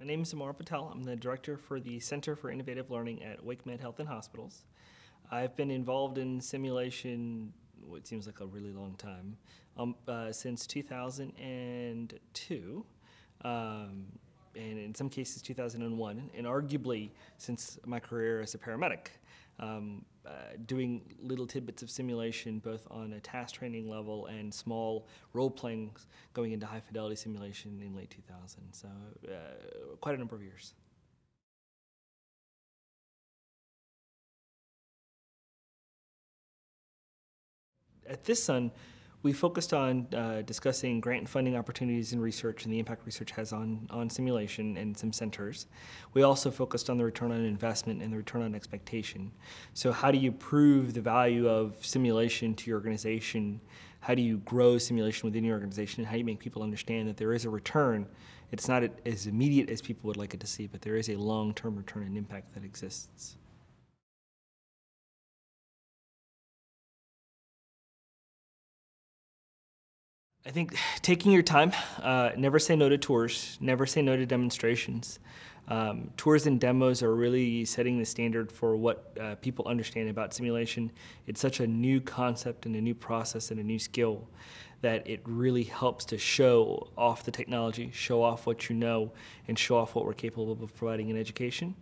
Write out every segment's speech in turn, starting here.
My name is Amar Patel. I'm the director for the Center for Innovative Learning at WakeMed Health and Hospitals. I've been involved in simulation, what seems like a really long time, since 2002, and in some cases 2001, and arguably since my career as a paramedic, doing little tidbits of simulation both on a task training level and small role-playing going into high-fidelity simulation in late 2000, so quite a number of years. At this Sun, we focused on discussing grant funding opportunities in research and the impact research has on simulation and some centers. We also focused on the return on investment and the return on expectation. So how do you prove the value of simulation to your organization? How do you grow simulation within your organization? And how do you make people understand that there is a return? It's not as immediate as people would like it to see, but there is a long-term return and impact that exists. I think taking your time, never say no to tours, never say no to demonstrations. Tours and demos are really setting the standard for what people understand about simulation. It's such a new concept and a new process and a new skill that it really helps to show off the technology, show off what you know, and show off what we're capable of providing in education.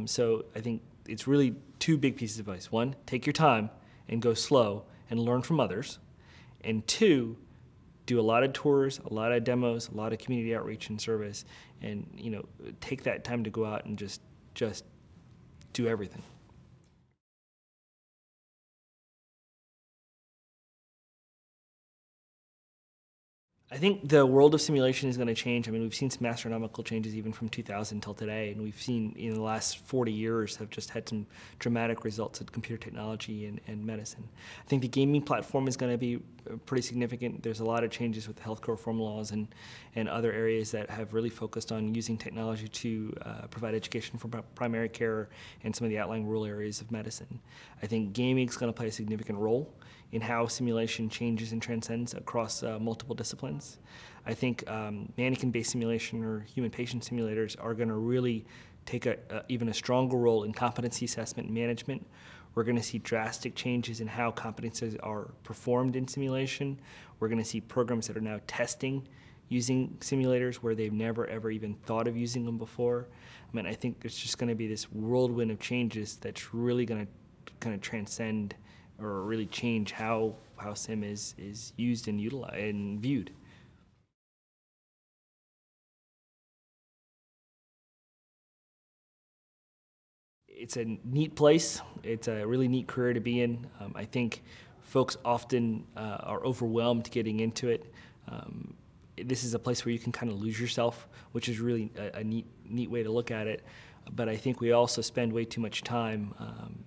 So I think it's really two big pieces of advice. One, take your time and go slow and learn from others. And two, do a lot of tours, a lot of demos, a lot of community outreach and service, and take that time to go out and just do everything. I think the world of simulation is going to change. I mean, we've seen some astronomical changes even from 2000 until today, and we've seen in the last 40 years have just had some dramatic results in computer technology and medicine. I think the gaming platform is going to be pretty significant. There's a lot of changes with the healthcare reform laws and other areas that have really focused on using technology to provide education for primary care and some of the outlying rural areas of medicine. I think gaming is going to play a significant role in how simulation changes and transcends across multiple disciplines. I think mannequin-based simulation or human patient simulators are going to really take even a stronger role in competency assessment and management. We're going to see drastic changes in how competencies are performed in simulation. We're going to see programs that are now testing using simulators where they've never ever even thought of using them before. I mean, I think there's just going to be this whirlwind of changes that's really going to kind of transcend or really change how sim is used and utilized and viewed. It's a neat place. It's a really neat career to be in. I think folks often are overwhelmed getting into it. This is a place where you can kind of lose yourself, which is really a neat way to look at it. But I think we also spend way too much time.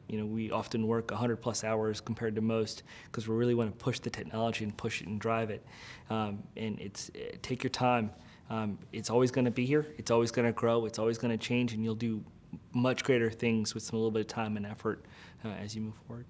We often work 100+ hours compared to most because we really want to push the technology and push it and drive it. And take your time. It's always going to be here. It's always going to grow. It's always going to change, and you'll do much greater things with a little bit of time and effort as you move forward.